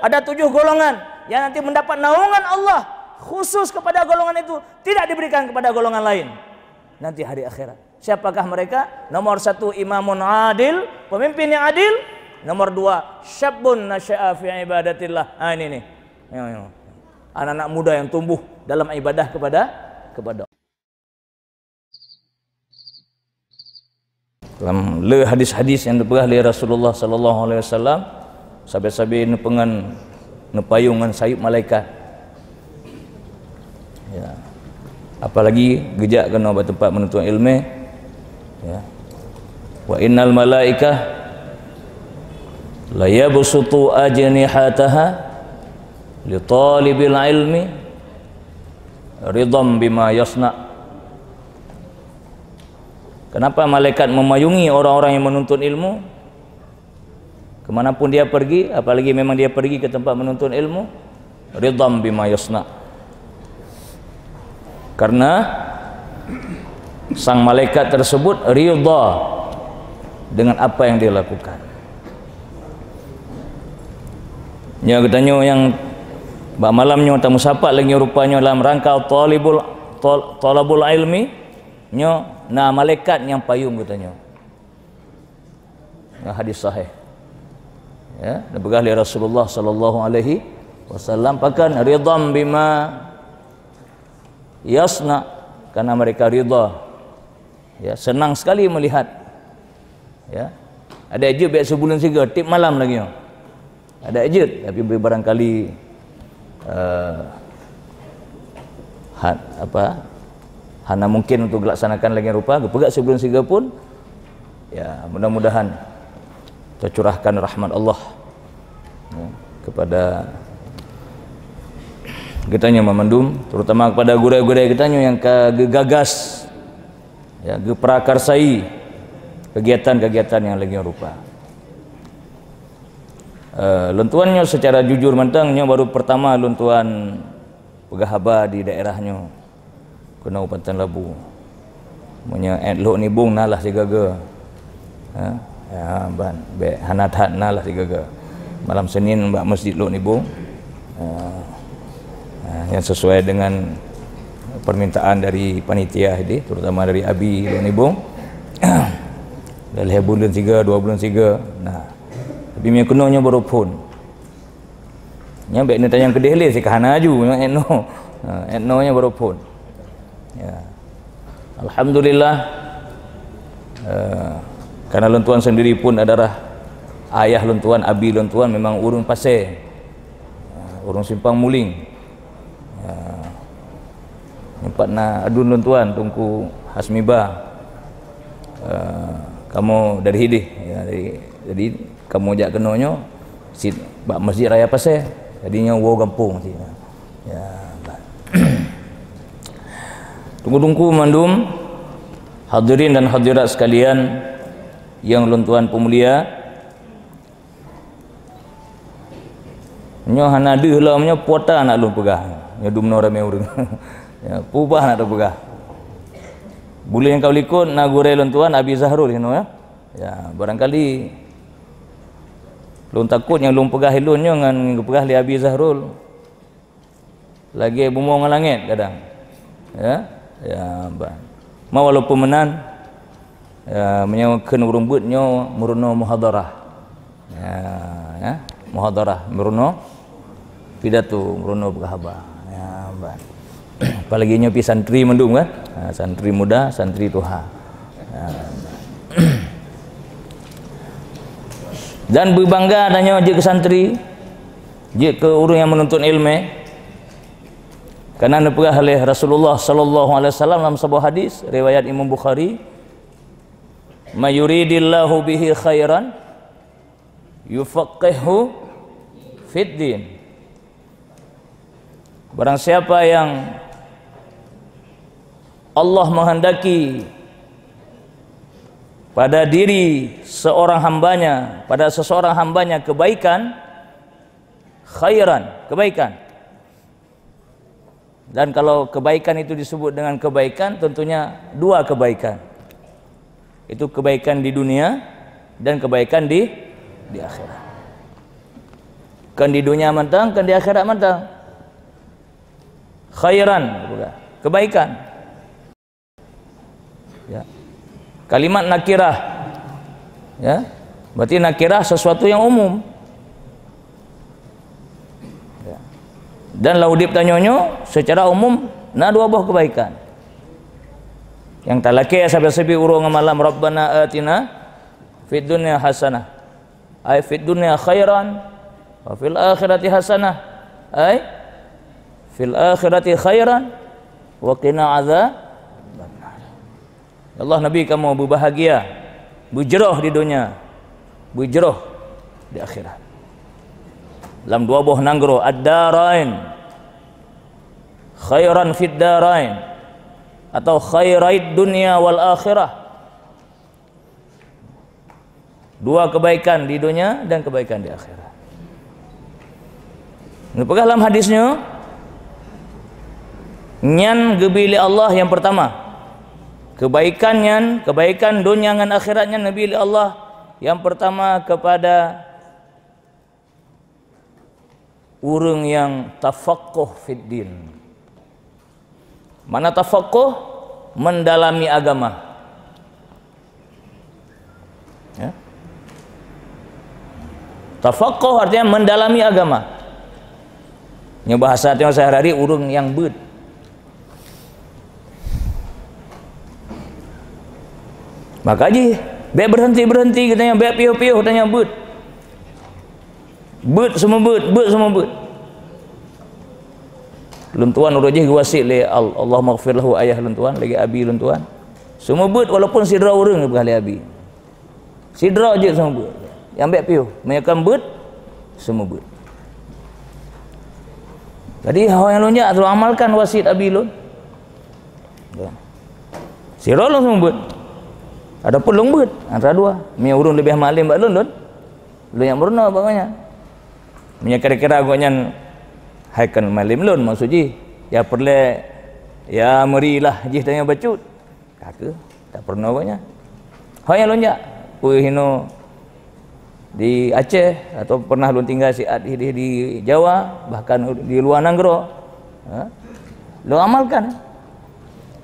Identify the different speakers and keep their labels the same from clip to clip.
Speaker 1: ada 7 golongan yang nanti mendapat naungan Allah khusus kepada golongan itu, tidak diberikan kepada golongan lain nanti hari akhirat. Siapakah mereka? Nomor 1, imamun adil, pemimpin yang adil. Nomor 2, syabun nasya'a fi ibadatillah. Ini nih. Anak-anak muda yang tumbuh dalam ibadah kepada dalam hadis-hadis yang dipegang oleh Rasulullah sallallahu alaihi wasallam, sabi-sabi nepengan nepayungan sayup malaikat. Ya. Apalagi gejak kena tempat menuntut ilmu. Ya. Wa innal malaikah la yabsutu ajnihataha li talibil ilmi ridam bima yasna. Kenapa malaikat memayungi orang-orang yang menuntut ilmu kemanapun dia pergi, apalagi memang dia pergi ke tempat menuntut ilmu, ridam bima yasna, karena sang malaikat tersebut ridha dengan apa yang dia lakukan. Nya katanya yang bak malamnya tamu sapat lagi rupanya dalam rangka talabul ilmi nyo na malaikat yang payung katanya. Nah, hadis sahih. Ya, dipegang oleh Rasulullah sallallahu alaihi wasallam, pakan ridam bima yasna, karena mereka ridha. Ya, senang sekali melihat. Ya. Ada ejek baik sebulan 3 tip malam lagi. Ada ejek tapi barangkali hana mungkin untuk dilaksanakan lagi rupa kepegak sebulan 3 pun. Ya, mudah-mudahan tercurahkan rahmat Allah ya, kepada kitanya memandum, terutama kepada guru-guru kitanya yang gagas ya, geprakarsai kegiatan-kegiatan yang lagi rupa. Lentuannya secara jujur mentangnya baru pertama lentuan pegahaba di daerahnya kena Kabupaten Labu. Punya elok ni bung nalah sigaga. Ya ban be hanat-hat nalah sigaga. Malam Senin mbak masjid lok ni bung. Yang sesuai dengan permintaan dari panitia ini, terutama dari Abi lok ni bung. Dah bulan 3, 2 bulan 3. Nah, tapi mi kenanya baru pun. Nya be ni tayang kedeh le sikahana aju eno. Enonya baru pun. Ya. Alhamdulillah, karena lentuan sendiri pun adalah ayah lentuan, abi lentuan memang urun pasir, urun simpang muling. Empat na adun lentuan tungku Hasmibah, kamu dari hidih, ya, jadi kamu jak kenonyo bak masjid raya pasir, jadinya wo gampung ya. Tunggu-tunggu mandum hadirin dan hadirat sekalian yang lentuan pemulia, nyo hanade lah menyo puata nak lu pegah nyo dum no rame urang ya pubah nak pegah boleh yang kau likut nagure lentuan Abi Zahrul ya. Ya barangkali lun takut yang lun pegah ilun nyo ngan pegah li Abi Zahrul lagi bumong langit kadang ya ban mau walaupun menan ya menyawakan rumbut nyo muruno muhadarah ya muhadarah muruno pidato muruno berkahaba ya ban apalagi nyo pi santri mendung kan santri muda santri tuha ya, dan berbangga adanya je ke santri je ke orang yang menuntut ilmu. Karena dipegah oleh Rasulullah sallallahu alaihi wasallam dalam sebuah hadis riwayat Imam Bukhari, "Mayuridillahu bihi khairan yufaqqihhu fid din." Barang siapa yang Allah menghendaki pada diri seorang hambanya, pada seseorang hambanya kebaikan, khairan, kebaikan. Dan kalau kebaikan itu disebut dengan kebaikan, tentunya 2 kebaikan. Itu kebaikan di dunia dan kebaikan di akhirat. Kan di dunia mantang, kan di akhirat mantang. Khairan, kebaikan. Ya. Kalimat nakirah, ya, berarti nakirah sesuatu yang umum. Ya. Dan laudip tanyonyo secara umum na dua buah kebaikan. Yang talaki sabi-sabi urung malam Rabbana atina fid dunya hasanah ay fid dunya khairan wa fil akhirati hasanah ay fil akhirati khairan wa qina azab. Allah Nabi kamu berbahagia, berjerah di dunia, berjerah di akhirat. Dalam dua buah nanggro ad-darain, khairan fid darain atau khairait dunia wal akhirah. Dua kebaikan di dunia dan kebaikan di akhirat. Nepegah dalam hadisnya, nyan gebili Allah yang pertama. Kebaikannya, kebaikan dunia dan akhiratnya Nabi Allah yang pertama kepada urang yang tafaqquh fid din. Mana tafaqquh? Mendalami agama. Ya. Tafaqquh artinya mendalami agama. Nya bahasa tengok sehari-hari urang yang beud. Maka ji, be berhenti katanya, be piuh-piuh tanya beud. Beud semua beud. Luntuan urujih wasik le Allah maghfir lahu ayah luntuan lagi abi luntuan. Semua beud walaupun sidra urang berkali abi. Sidra je semua beud. Yang be piuh, menyakan beud semua beud. Jadi hal yang lunjak tu amalkan wasit abi lun. Sidra lu semua beud. Ada pun beud antara dua. Mia urang lebih malim bak lun. Lu yang berna banganya. Mia kira-kira agaknya haikan malim lun maksudnya ya perle ya merilah jih tanya bacut kaka tak pernah banyak hal yang lonjak hino di Aceh atau pernah lun tinggal di Jawa bahkan di luar Nanggro lu amalkan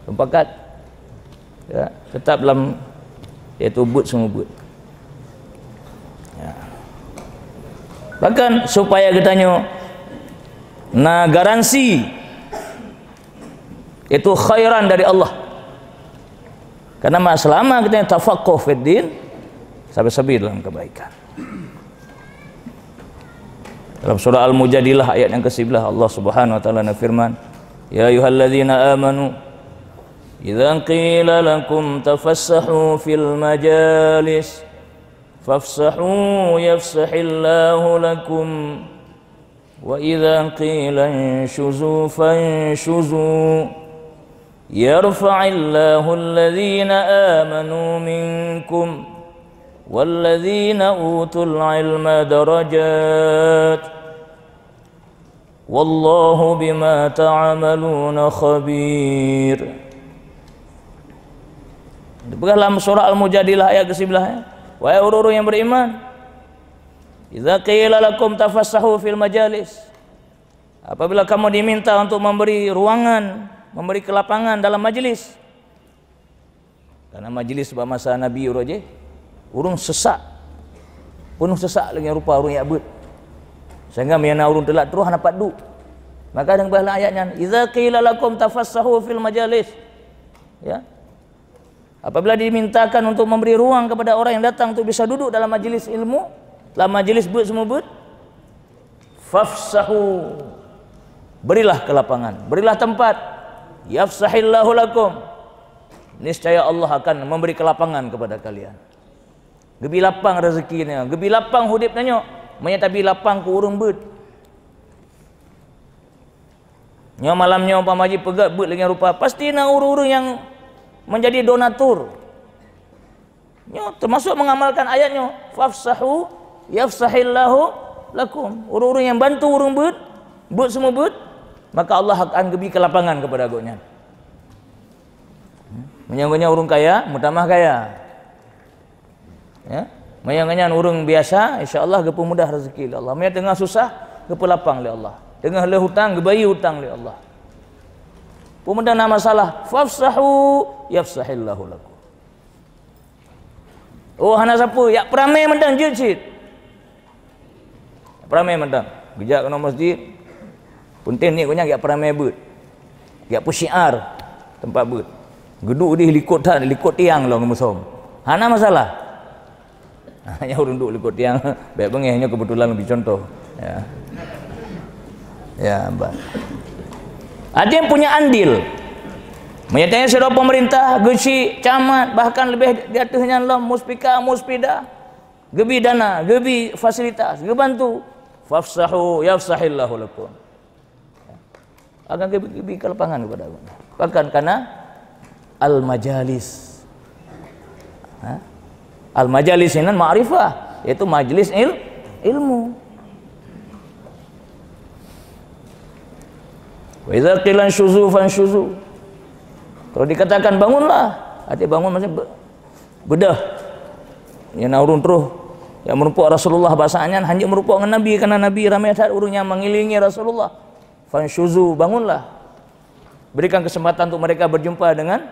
Speaker 1: sepakat ya, tetap dalam yaitu but semua but ya. Bahkan supaya katanya nah garansi itu khairan dari Allah karena selama kita tafaqquh fid din sabi-sabi dalam kebaikan. Dalam surah Al-Mujadilah ayat yang ke-11 Allah Subhanahu wa taala firman, ya ayyuhalladzina amanu idza qila lakum tafassahu fil majalis fafsahu yafsahillahu lakum وَإِذَا قِيلَ انشُزُوا فَانشُزُوا يَرْفَعِ اللَّهُ الَّذِينَ آمَنُوا مِنكُمْ وَالَّذِينَ أُوتُوا الْعِلْمَ دَرَجَاتٍ وَاللَّهُ بِمَا تَعْمَلُونَ خَبِيرٌ. Dalam surah Al-Mujadilah ayat ke-11, wahai orang-orang yang beriman, idza qila lakum tafassahu fil majalis, apabila kamu diminta untuk memberi ruangan, memberi kelapangan dalam majlis. Karena majlis pada masa Nabi uraje urung sesak, penuh sesak lagi rupa urung yabut, sehingga miana urung telat terus dapat du. Maka dengan bahasa ayatnya idza qila lakum tafassahu fil majalis, ya, apabila dimintakan untuk memberi ruang kepada orang yang datang untuk bisa duduk dalam majlis ilmu, dalam majlis but semua but, fafsahu, berilah kelapangan, berilah tempat, yafsahillahu lakum, niscaya Allah akan memberi kelapangan kepada kalian. Gebi lapang rezekinya, gebi lapang hudipnya, menyatabi lapang ke urung but. Nya malamnya umpama maji pegat but lagi rupa, pasti na urung-urung yang menjadi donatur. Nya termasuk mengamalkan ayatnya, fafsahu yafsahillahu lakum, urung-urung yang bantu urung but semua but, maka Allah akan gebi kelapangan kepada agaknya. Menyanggunya urung kaya, mutamah kaya, ya, menyanggunya urung biasa, insya Allah gepu mudah rezeki Allah. Menyang tengah susah, kepelapang oleh Allah. Dengan le hutang gebayi hutang oleh Allah. Pemuda nama masalah, fafsahu yafsahillahu lakum. Oh hana siapa? Ya peramai mendang jid. Peramai mendang. Gejak kena masjid. Punten ni kunya ya peramai bet. Ya pu syiar tempat bet. Geduk di likut tiang lah musom. Hana masalah. Hanya urung duk likut tiang. Baik bengehnya kebetulan lebih contoh. Ya. Ya, Mbak. Ada yang punya andil. Menyatakan sudah pemerintah, gesi, camat, bahkan lebih di atasnya Allah, muspika, muspida, gebi dana, gebi fasilitas, gebantu. Fafsahu yafsahillahu lakum. Akan gebi ke lapangan kepada aku. Bahkan karena al-majalis. Al-majalis ini ma'rifah, yaitu majlis ilmu. Wa idza qila syuzu fanshuzu. Kalau dikatakan bangunlah, arti bangun maksudnya bedah. Yang naurun terus yang merupakan Rasulullah bahasanya hanya merupakan Nabi karena Nabi ramai saat urungnya mengilingi Rasulullah. Fanshuzu, bangunlah. Berikan kesempatan untuk mereka berjumpa dengan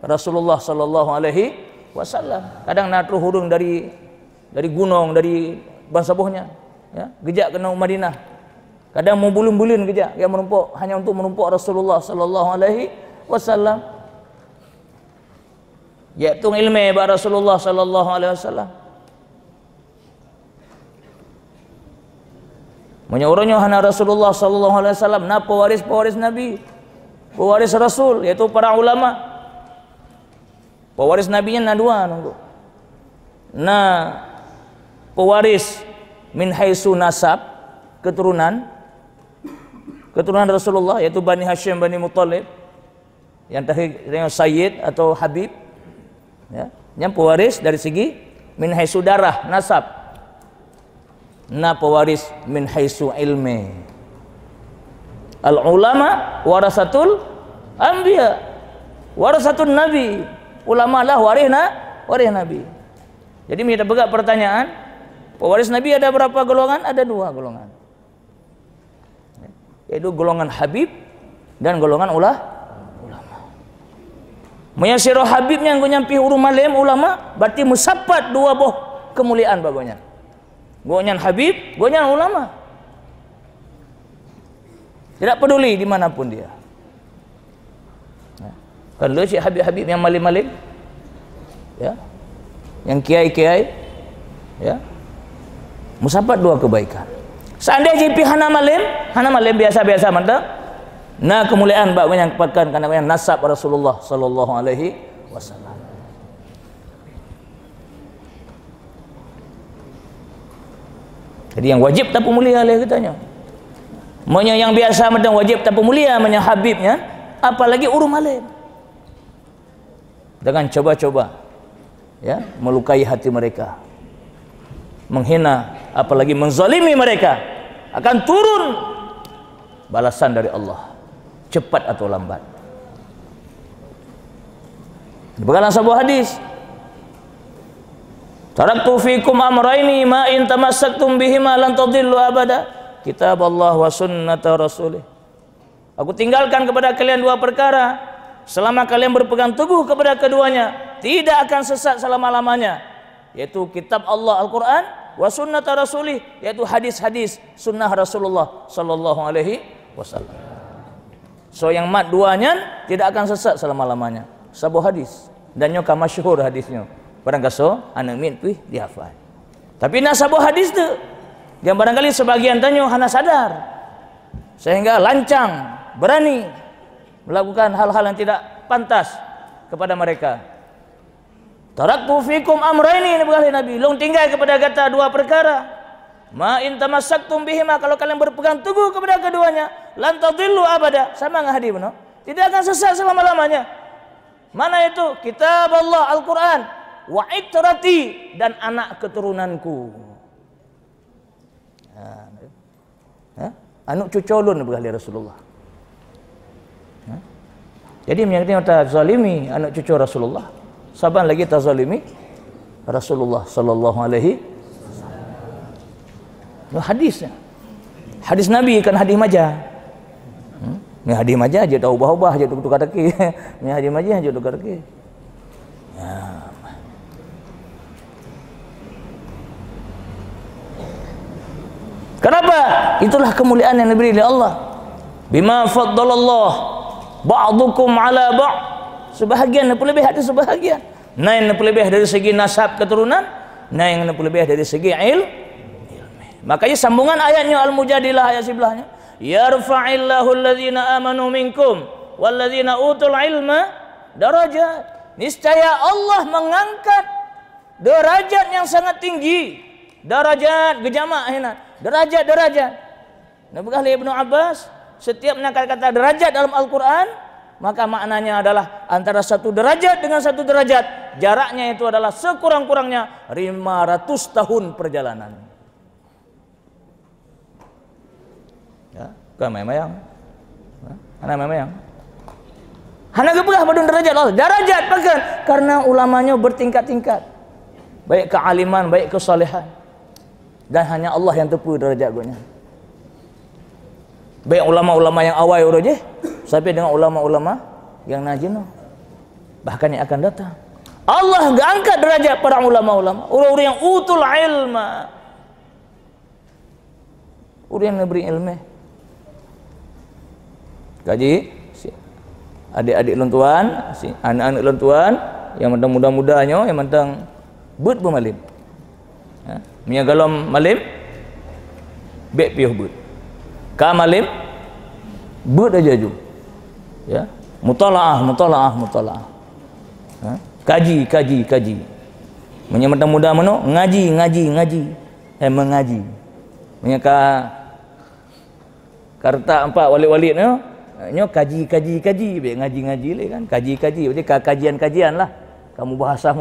Speaker 1: Rasulullah sallallahu alaihi wasallam. Kadang nak terus hurung dari gunung, dari bangsa bohnya, ya, gejak kena Madinah. Kadang mau bulun-bulun kejap yang menumpuk hanya untuk menumpuk Rasulullah sallallahu alaihi wasallam. Yaitu ilmu ba Rasulullah sallallahu alaihi wasallam. Menyorongnya hana Rasulullah sallallahu alaihi wasallam na pewaris Nabi, pewaris Rasul yaitu para ulama. Pewaris nabinya na dua nunggu. Na pewaris min haitsu nasab, keturunan Rasulullah yaitu Bani Hashim, Bani Muttalib, yang terakhir dengan Sayyid atau Habib, ya, yang pewaris dari segi min haitsu darah, nasab. Na pewaris min haitsu ilmi. Al ulama warasatul anbiya, warasatun nabi. Ulama lah waris nabi. Jadi kita pegang pertanyaan, pewaris nabi ada berapa golongan? Ada dua golongan. Yaitu golongan Habib dan golongan ulama. Menyasiroh Habibnya yang nyampi huruf malim ulama, berarti musapat dua boh kemuliaan bagonya. Gonyan Habib, gonyan ulama. Tidak peduli dimanapun dia. Kalau si Habib-Habib yang malim-malim, ya, yang kiai-kiai, ya, musapat dua kebaikan. Seandainya JP hana malim biasa-biasa mantap. Nah kemuliaan bak yang kepakan karena yang nasab Rasulullah sallallahu alaihi wasallam. Jadi yang wajib tak mulia oleh katanya. Monya yang biasa macam wajib tak mulia menya Habibnya, apalagi urung malim. Dengan coba-coba, ya, melukai hati mereka, menghina, apalagi menzalimi mereka, akan turun balasan dari Allah, cepat atau lambat. Bukanlah sebuah hadis. Taraktu fikum amraini ma in tamassaktum bihima lan tadillu abada. Kitab Allah wa sunnata rasulih. Aku tinggalkan kepada kalian dua perkara, selama kalian berpegang teguh kepada keduanya, tidak akan sesat selama-lamanya, yaitu kitab Allah Al-Quran wa sunnata rasulih, yaitu hadis-hadis sunnah Rasulullah sallallahu alaihi wasallam. So yang mat duanya tidak akan sesat selama-lamanya. Sebuah hadis dan nyoka masyhur hadisnya. Barangkaso anak min pih dihafal. Tapi nak sebuah hadis tu yang barangkali sebagian tanya hana sadar sehingga lancang, berani melakukan hal-hal yang tidak pantas kepada mereka. Taraktu fikum amraini, ini berkali Nabi, long tinggal kepada kata dua perkara. Ma in tamassaktum bihima, kalau kalian berpegang teguh kepada keduanya, lan tadillu abada, sama dengan hadis benar, tidak akan sesat selama-lamanya. Mana itu? Kitab Allah Al-Quran wa itrati, dan anak keturunanku. Anak cucolun berkali Rasulullah. Jadi menyatakan tak zalimi anak cucu Rasulullah, saban lagi tak zalimi Rasulullah sallallahu alaihi wasallam. Hadisnya Hadis Nabi kan hadis majaz. Ni hadis majaz je tahu ubah-ubah je tukar teki. Ni hadis majaz je tukar teki. Ya. Kenapa? Itulah kemuliaan yang diberi oleh Allah. Bima faddalallah ba'dukum ala ba'. Sebahagian lebih ada sebahagian. Nain lebih dari segi nasab keturunan, nain lebih dari segi ilmu. Makanya sambungan ayatnya Al-Mujadilah ayat sebelahnya. Yarfa'illahu alladhina amanu minkum walladhina utul ilma darajat. Niscaya Allah mengangkat derajat yang sangat tinggi. Darajat gejamak hina. Derajat-derajat. Nabi Ibnu Abbas setiap menangkal kata derajat dalam Al-Quran, maka maknanya adalah antara satu derajat dengan satu derajat, jaraknya itu adalah sekurang-kurangnya 500 tahun perjalanan. Ya, bukan main-main. Hana main-main. Hana gebah badun derajat Allah. Derajat bahkan karena ulamanya bertingkat-tingkat. Baik kealiman, baik kesalehan. Dan hanya Allah yang tepu derajat guanya. Baik ulama-ulama yang awal urut je sampai dengan ulama-ulama yang najin. Bahkan yang akan datang. Allah angkat derajat para ulama-ulama, orang-orang yang utul ilma. Orang yang memberi ilmu. Kaji adik-adik lontuan, anak-anak lontuan yang mentang muda-mudanya yang mentang but bermalim. Ya, punya galam malim bek piuh but. Ka malim but aja ju. Ya, mutalaah. Ha? Kaji. Punya mentang muda mano ngaji. Mengaji. Punya karta empat wali-wali nyo kaji be ngaji le kan kaji berarti kajian lah kamu bahasa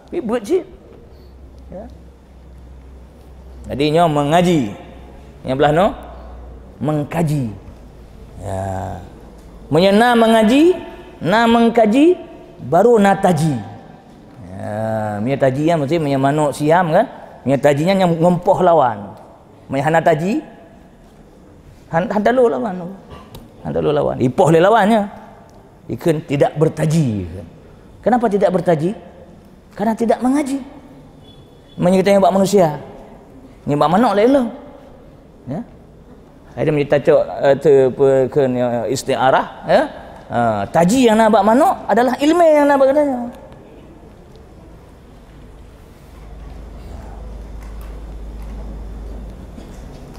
Speaker 1: tapi buat sih ya. Jadi nyo mengaji yang belah no mengkaji ya menyena mengaji na mengkaji baru nataji ya punya taji ya mesti punya manuk siam kan punya tajinya yang ngempoh lawan punya hana taji handalu lawan ipoh le lawannya ikan tidak bertaji. Kenapa tidak bertaji? Karena tidak mengaji. Kita yang buat manusia ni buat manuk lelo ya ada kita cok ke istiarah ya taji yang nak buat manuk adalah ilmu yang nak buat katanya.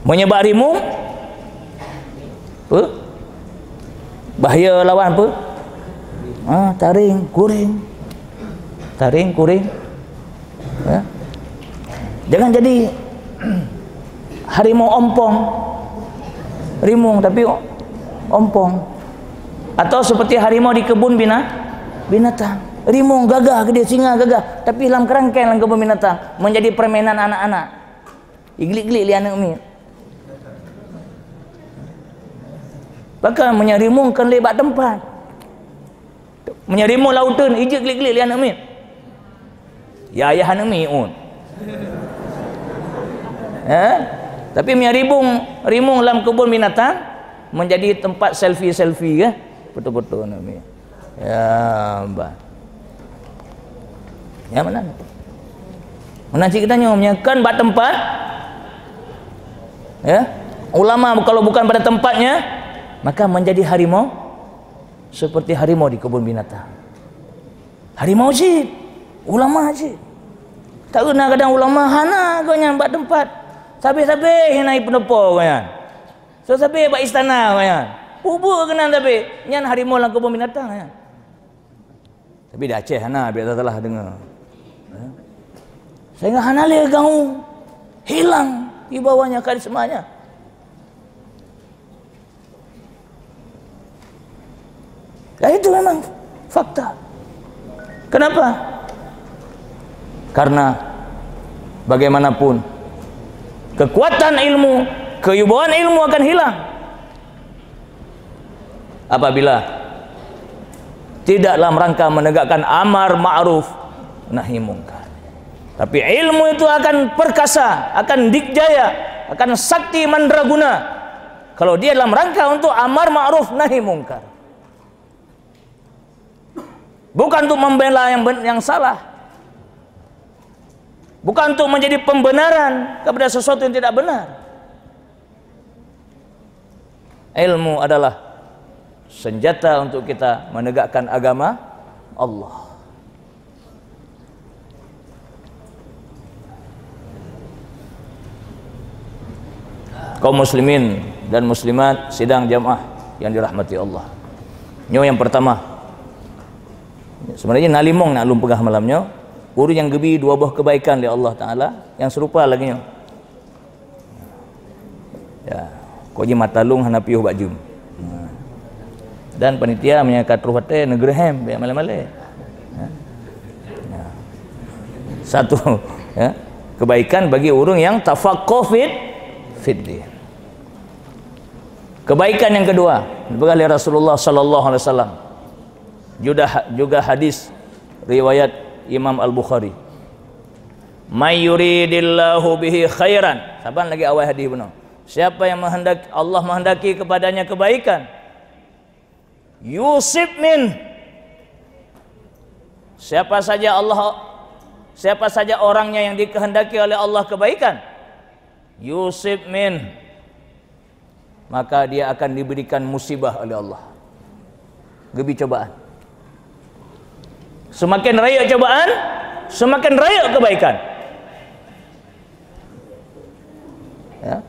Speaker 1: Menyebab rimu apa? Bahaya lawan apa? Taring, kuring. Ya. Jangan jadi harimau ompong. Rimung tapi ompong. Atau seperti harimau di kebun binatang. Rimung gagah ke dia, singa gagah, tapi dalam kerangkeng dalam kebun binatang menjadi permainan anak-anak. Iglik-glik li anak umi. Bahkan menyarimung kan lebat tempat. Menyarimung lautan ijik glik-glik li anak umi. Ya ayah anak umi un. Tapi menyarimung dalam kebun binatang menjadi tempat selfie ya. Betul-betul anak umi. Ya, mbak. Ya mana? Mana cik kita menyakan bat tempat. Ya. Ulama kalau bukan pada tempatnya maka menjadi harimau seperti harimau di kebun binatang. Harimau sih, ulama sih. Tak kena kadang ulama hana kau yang buat tempat. Sabe-sabe yang naik penepo kau yang. So sabe buat istana kau yang. Bubur kena sabe. Yang harimau dalam kebun binatang ya. Tapi dah Aceh hana biar tak salah dengar. Sehingga hana le kau hilang di bawahnya karismanya. Ya itu memang fakta. Kenapa? Karena bagaimanapun kekuatan ilmu, kewibawaan ilmu akan hilang apabila tidak dalam rangka menegakkan amar ma'ruf nahi mungkar. Tapi ilmu itu akan perkasa, akan dikjaya akan sakti mandraguna kalau dia dalam rangka untuk amar ma'ruf nahi mungkar, bukan untuk membela yang salah, bukan untuk menjadi pembenaran kepada sesuatu yang tidak benar. Ilmu adalah senjata untuk kita menegakkan agama Allah. Kaum muslimin dan muslimat sidang jamaah yang dirahmati Allah. Nyo yang pertama, sebenarnya nalimong nak lum pegah malamnya, uru yang gebi dua buah kebaikan oleh Allah Taala yang serupa lagi nyo. Ya, ko ji matalung hana piuh bajum. Dan panitia menyakat ruhate negrehem be male-male. Ya. Satu ya, kebaikan bagi urang yang tafaqqah fiddin. Kebaikan yang kedua diberikan oleh Rasulullah sallallahu alaihi wasallam. Juga hadis riwayat Imam Al-Bukhari. May yuridillahu bihi khairan. Saban lagi awal hadis benar. Siapa yang Allah menghendaki kepadanya kebaikan, yusib min. Siapa saja orangnya yang dikehendaki oleh Allah kebaikan, yusib min, maka dia akan diberikan musibah oleh Allah. Gebi cobaan. Semakin raya cobaan, semakin raya kebaikan. Ya.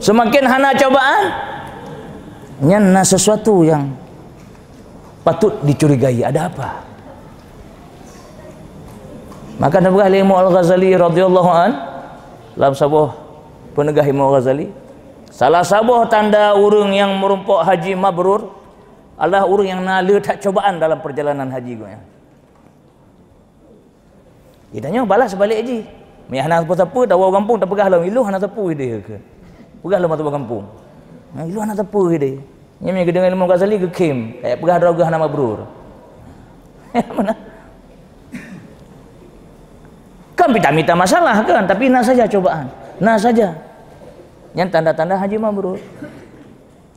Speaker 1: Semakin hana cobaan, nyana sesuatu yang patut dicurigai. Ada apa? Maka Nabi Imam Al-Ghazali radhiyallahu an dalam sebuah penegah Imam Al-Ghazali, salah sebuah tanda urang yang merumpok haji mabrur adalah urang yang nala tak cobaan dalam perjalanan haji gue. Idanya balas balik haji. Mi hana apa-apa dawa kampung tak pegah lah ilu hana tepu dia ke. Pegah lah mata kampung. Ilu hana tepu dia. Nya mi dengan Imam Ghazali ke kim, kayak pegah draga hana mabrur. Mana? Kan minta masalah kan, tapi nah saja cobaan. Nah saja. Yang tanda-tanda haji mabrur.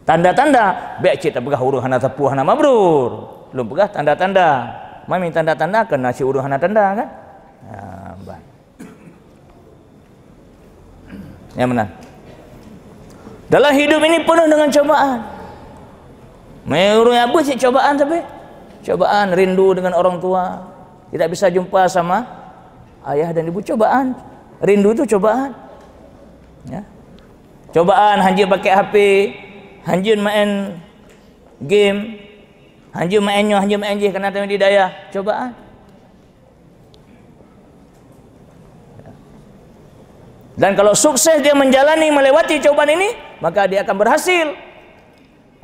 Speaker 1: Tanda-tanda baik cita pegah huruf hana tepu hana mabrur. Belum pegah tanda-tanda. Mami tanda-tanda kan nasi huruf hana tanda kan? Ya, yang mana? Dalam hidup ini penuh dengan cobaan. Mereka apa sih cobaan tapi? Cobaan rindu dengan orang tua, tidak bisa jumpa sama ayah dan ibu, cobaan. Rindu itu cobaan. Ya. Cobaan hanjir pakai HP, hanjir main game, hanjir mainnya, hanjir main je kena tahu di daya, cobaan. Dan kalau sukses dia menjalani melewati cobaan ini, maka dia akan berhasil.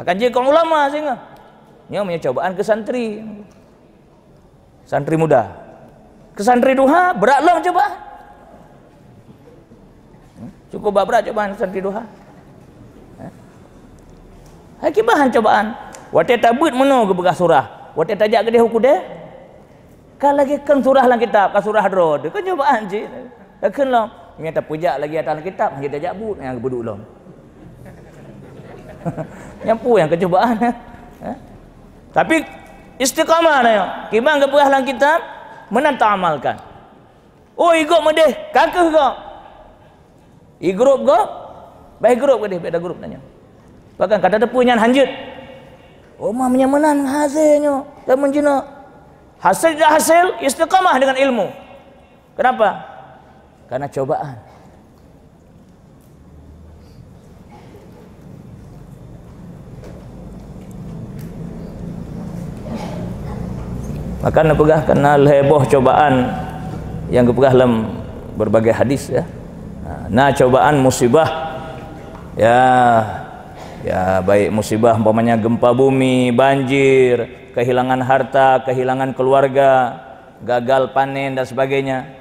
Speaker 1: Akan jadi kaum ulama sehingga dia punya cobaan ke santri. Santri muda. Ke santri duha beratlah cobaan. Cukup berat cobaan santri duha. Hakibahan cobaan. Wate tabut meno ke bekas surah. Wate tajak ke dia hukum dia. Kan lagi kan surah lang kitab, kan surah drod. Kan cobaan je. Kan lah. Nyata pujak lagi atas kitab, dia tajak but yang beduk long. Yang pu yang kecobaan. Tapi istiqamah dia. Kimang ke perah lang kitab, menanta amalkan. Oh, igop medeh, kakeh kau. Igrup kau. Baik grup ke dia, beda grup tanya. Bahkan kata tepu nyan hanjut. Oh, mah menyamanan hasilnya dan menjina. Hasil tidak hasil, istiqamah dengan ilmu. Kenapa? Karena cobaan. Maka napegah kenal heboh cobaan yang kepegah dalam berbagai hadis ya. Nah, cobaan musibah ya baik musibah umpamanya gempa bumi, banjir, kehilangan harta, kehilangan keluarga, gagal panen dan sebagainya.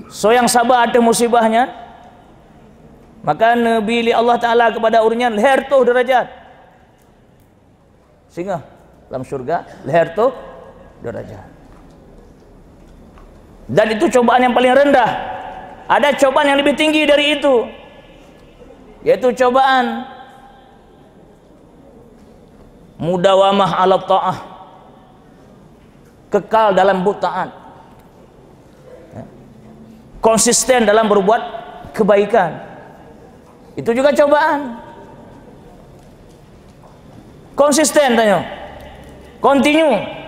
Speaker 1: So yang sabar ada musibahnya, maka Nabi Allah Ta'ala kepada urnya leher tu derajat sehingga dalam syurga leher tu derajat. Dan itu cobaan yang paling rendah. Ada cobaan yang lebih tinggi dari itu, yaitu cobaan mudawamah ala ta'ah, kekal dalam taat, konsisten dalam berbuat kebaikan. Itu juga cobaan. Konsisten tanya, continue.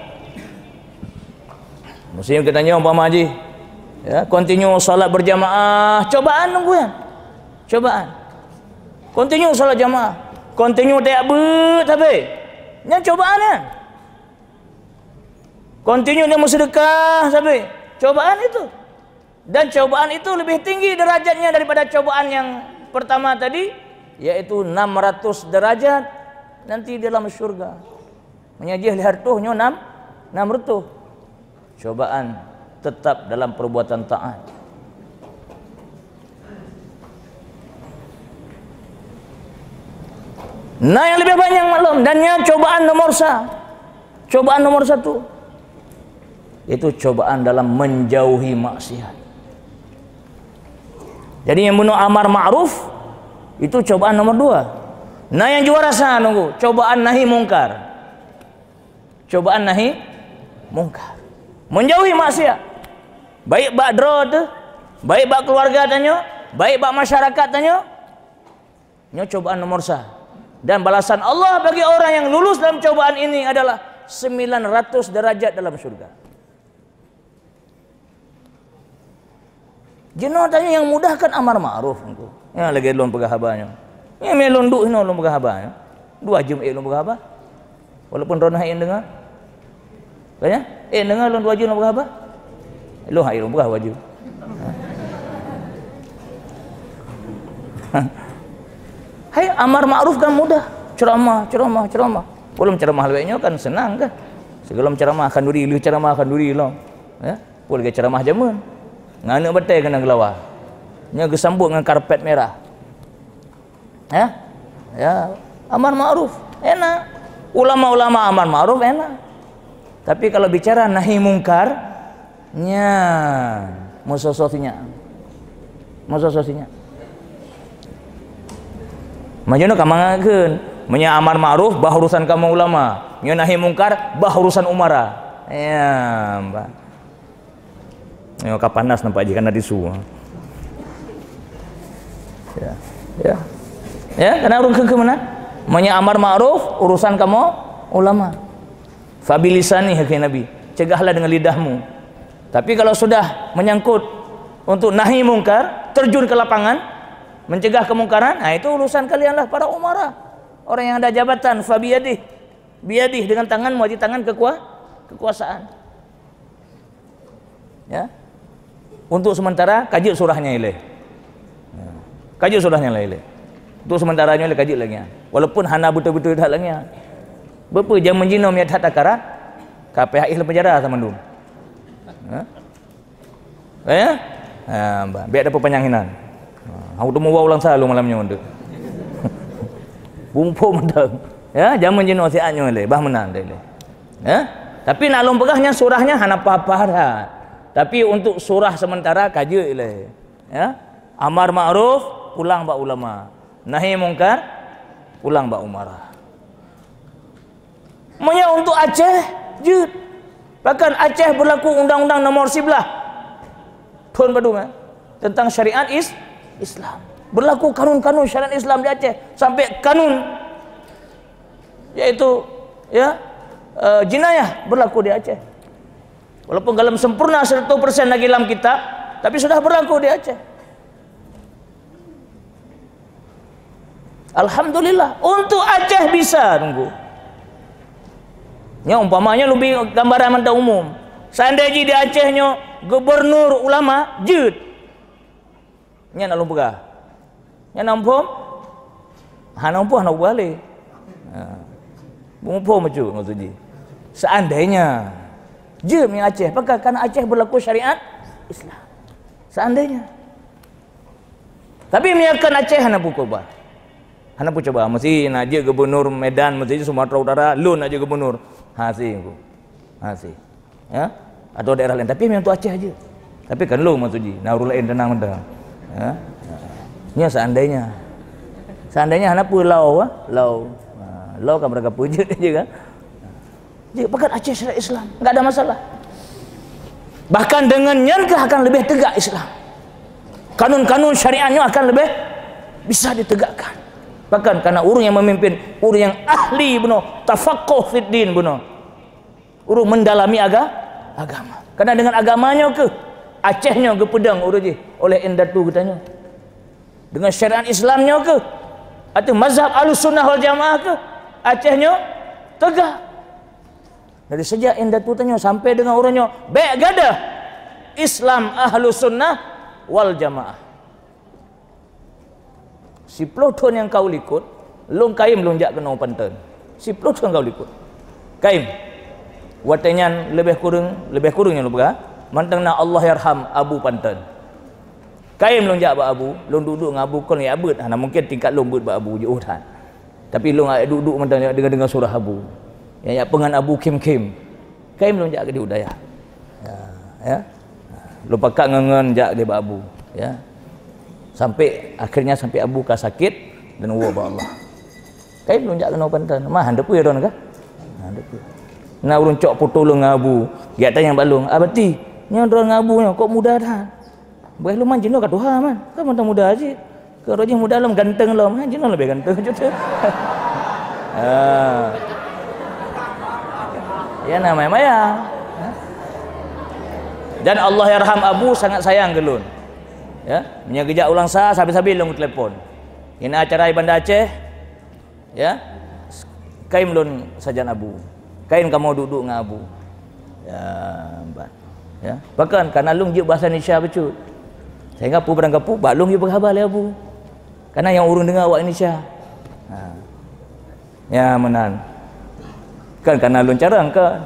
Speaker 1: Mesti kita tanya umpama haji, ya, continue salat berjamaah, cobaan nunggu ya, cobaan. Continue salat jamaah, continue tak ber tapi, ini cobaannya. Continue dia bersedekah sampai, cobaan itu. Dan cobaan itu lebih tinggi derajatnya daripada cobaan yang pertama tadi, yaitu 600 derajat nanti dalam syurga. Menyajih lihartuhnya 600. Cobaan tetap dalam perbuatan taat. Nah, yang lebih banyak maklum, dannya cobaan nomor satu, itu cobaan dalam menjauhi maksiat. Jadi yang bunuh amar ma'ruf itu cobaan nomor 2. Nah, yang juara sana nunggu cobaan nahi mungkar. Cobaan nahi mungkar, menjauhi maksiat. Baik bak drod, baik bak keluarga tanya, baik bak masyarakat tanya. Ini cobaan nomor 1. Dan balasan Allah bagi orang yang lulus dalam cobaan ini adalah 900 derajat dalam surga. Jenuh tanya yang mudahkan amar ma'ruf. Ya lagi lon pegahabanya. Ya melon duk hino lon pegahabanya. 2 jam lon pegahaba. Walaupun ronah dengar. Kaya? Dengar lon 2 jam lon pegahaba. Lo hai lon pegahaba ju. Hai, amar ma'ruf kan mudah. Ceramah. Belum ceramah lebihnya kan senang kan. Sebelum ceramah akan duri, ceramah akan duri lo. Ya, boleh ceramah jamun. Ngana betai kena gelawah. Nya gesambut dengan karpet merah. Ya, amar ma'ruf enak. Ulama-ulama amar ma'ruf enak. Tapi kalau bicara nahi mungkar, nya musososinya. Majuna kamangakeun, nya amar ma'ruf bah urusan kamu ulama, nya nahi mungkar bah urusan umara. Ya, Mbak. Yo kapanas nampak aja karena disu. Ya, karena urung ke mana? Nya amar ma'ruf urusan kamu ulama. Fabilisani hakik Nabi, cegahlah dengan lidahmu. Tapi kalau sudah menyangkut untuk nahi mungkar, terjun ke lapangan, mencegah kemungkaran, nah itu urusan kalianlah para umara, orang yang ada jabatan. Biadih dengan tanganmu, di tangan kekuasaan. Ya, untuk sementara kaji surahnya ilaih. Kaji surahnya ilaih. Untuk sementaranya ilaih kaji lagi. Walaupun hana betul-betul dah lagi. Berapa jam menjinom ya tak takara, KPHI le penjara sama dum. Ya, biar ada penyanghinan. Aku tu mau ulang selalu malamnya untuk. Bumpu mendang. Ya, zaman jenuh siatnya le, bah menang le. Ya, tapi nak lom pegahnya surahnya hana apa-apa dah. Tapi untuk surah sementara kaji le. Ya, amar ma'ruf pulang ba ulama, nahi mungkar pulang ba umara. Monya untuk Aceh jut. Bahkan Aceh berlaku undang-undang nomor 11 tahun Badung tentang syariat Islam. Berlaku kanun-kanun syariat Islam di Aceh sampai kanun yaitu ya jinayah berlaku di Aceh. Walaupun dalam sempurna 100% lagi dalam kitab, tapi sudah berlaku di Aceh. Alhamdulillah untuk Aceh bisa tunggu. Ya umpamanya lebih gambaran mata umum. Seandainya di Acehnya gubernur ulama jut. Nya nak lumpah. Nya nampom. Nampah nak balik. Bumpo maju ngotuji. Seandainya jut yang Aceh, apakah karena Aceh berlaku syariat Islam. Seandainya. Tapi miarkan Aceh hana pukul bah. Hana pun coba mesti nak je gubernur Medan, mesti Sumatera Utara, lun aja gubernur. Hasih. Ya. Atau daerah lain, tapi memang tu Aceh aja. Tapi kan lu maksudnya narul lain tenang mentang. Ya. Nya seandainya hana pulau lau kan mereka puji je kan. Jadi pakat Aceh syariat Islam, enggak ada masalah. Bahkan dengannya akan lebih tegak Islam. Kanun-kanun syariatnya akan lebih bisa ditegakkan. Bahkan karena urang yang memimpin, urang yang ahli benar, tafaqquh fid din benar. Urang mendalami agama. Karena dengan agamanya ke Acehnya ke pedang urang je oleh endatu katanya. Dengan syariat Islamnya ke atau mazhab Ahlussunnah wal Jamaah ke Acehnya tegak. Dari sejak endatu tanya sampai dengan orangnya baik gadah Islam Ahlussunnah wal Jamaah. Si peloton yang kau likut, long kaim lonjak kena pantan. Si peloton kau likut. Kaim. Watenyan lebih kurangnya lu berah. Mantangna Allah yarham Abu pantan. Kaim lonjak ba Abu, long duduk dengan Abu kon ya abut. Nah mungkin tingkat long but ba Abu jauh tan. Tapi long duduk mantang dengan surah Abu. Ya pengan Abu Kim. Kaim lonjak ke di udaya. Ya. Lu pakak ngengen jak ke ba Abu, ya. Sampai akhirnya sampai Abu ka sakit dan wa ba Allah. Kaim lonjak kena pantan. Mah handep ya don ka? Handep. Nah urang cok potolong Abu. Giat tanya balung, abati nya dron ngabunya kok muda dah. Boleh lu manjin ka Tuhan man. Kan mentang muda aja. Ke roji muda lom ganteng lom. Manjin lebih ganteng je. Ya namanya maya. Dan Allah yarham Abu sangat sayang ke lun. Ya, menyegejak ulang sah sabi-sabi lung telefon. Ini acara Banda Aceh. Ya. Kaim lun sajan Abu. Kain kamu duduk dengan Abu. Ya, mbak. Ya, bahkan karena lung je bahasa Indonesia becut. Sehingga pu berang kapu balung je berkhabar le Abu. Karena yang urung dengar awak Indonesia. Ya menan. Kan karena lun carang kan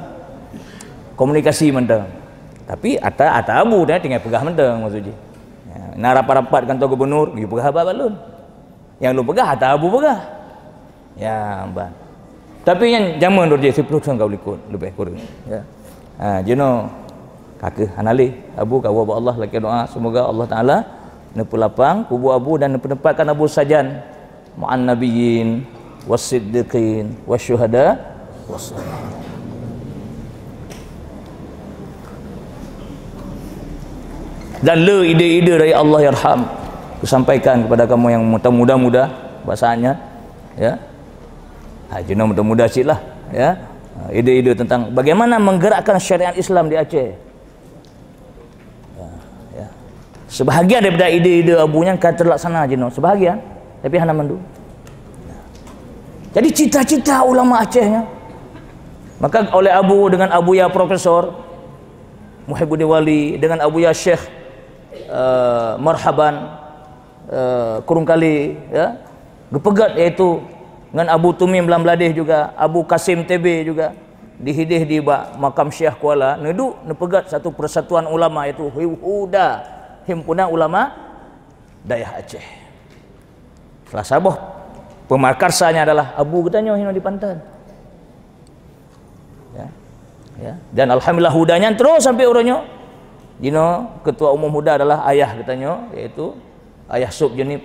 Speaker 1: komunikasi mentang. Tapi ata Abu dah tinggal pegah mentang maksudnya. Ya, nak rapat-rapat kantor gubernur, pergi pegah balun. Yang lu pegah ata Abu pegah. Ya, mbak. Tapi yang zaman dia 10 tahun kau likut lebih kurang. Ya. Jeno kakek anali Abu kau ba Allah laki doa semoga Allah Taala nepu lapang kubur Abu dan penempatkan Abu sajan ma'an nabiyyin was-siddiqin wasyuhada was-shalihin. Dan le ide-ide dari Allah yarham kusampaikan kepada kamu yang muda-muda bahasanya ya. Jenah muda-muda siklah ya. Ide-ide tentang bagaimana menggerakkan syariat Islam di Aceh. Ya. Sebahagian daripada ide-ide abunya kan terlaksana jenah, sebahagian tapi hana mendu. Jadi cita-cita ulama Acehnya. Maka oleh Abu dengan Abu ya Profesor Muhibbuddin Wali dengan Abu ya Syekh Marhaban kurung kali ya. Gepegat iaitu dengan Abu Tumim Lamladeh juga, Abu Kasim TB juga dihidih di makam Syekh Kuala neduk nepegat satu persatuan ulama iaitu Huda Himpunan Ulama Dayah Aceh. Salah sabah pemarkarsanya adalah Abu katanya hino di Pantan. Ya. Ya. Dan alhamdulillah hudanya terus sampai orangnya. Dino ketua umum Huda adalah ayah katanya yaitu ayah Sub Jenib.